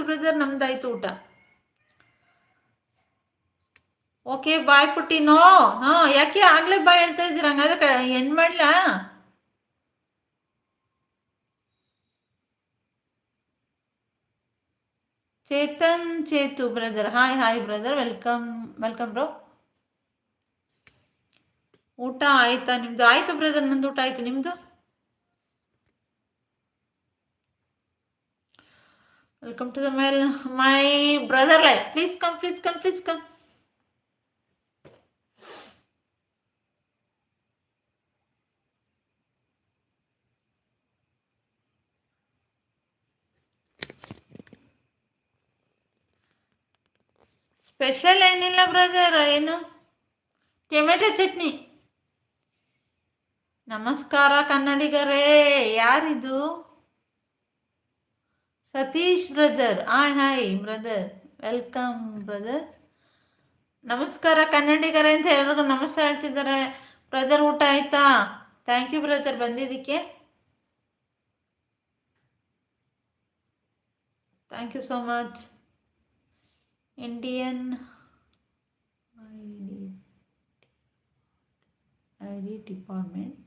Brother, ನಮ್ದಾಯ್ತು ಊಟ. Okay bye ಪುಟ್ಟಿನೋ. ಹಾ, ಯಾಕೆ ಆಗ್ಲೇ ಬಾಯ್ ಹೇಳ್ತಾ ಇದ್ದೀರ? ಹಂಗಾದ್ರೆ ಎಂಡ್ ಮಾಡ್ಲಾ? Chetan Chetu brother, hi hi brother, welcome welcome bro. ಊಟ ಆಯ್ತಾ ನಿಮ್ದು? ಆಯ್ತು ಬ್ರದರ್, ನಂದು ಊಟ ಆಯ್ತು, ನಿಮ್ದು? Welcome to the my brother life. Please come, please come, please come. Special ಏನಿಲ್ಲ ಬ್ರದರ್, ಏನು ಟೊಮೆಟೊ ಚಟ್ನಿ. ನಮಸ್ಕಾರ ಕನ್ನಡಿಗರೇ. ಯಾರಿದು? Satish brother, hi hi brother, welcome brother. ನಮಸ್ಕಾರ ಕನ್ನಡಿಗರೇ ಅಂತ ಎಲ್ರಿಗೂ ನಮಸ್ತೆ ಹೇಳ್ತಿದ್ದಾರೆ. ಬ್ರದರ್ ಊಟ ಆಯ್ತಾ? ಥ್ಯಾಂಕ್ ಯು ಬ್ರದರ್ ಬಂದಿದ್ದಕ್ಕೆ. Thank you so much. Indian I D department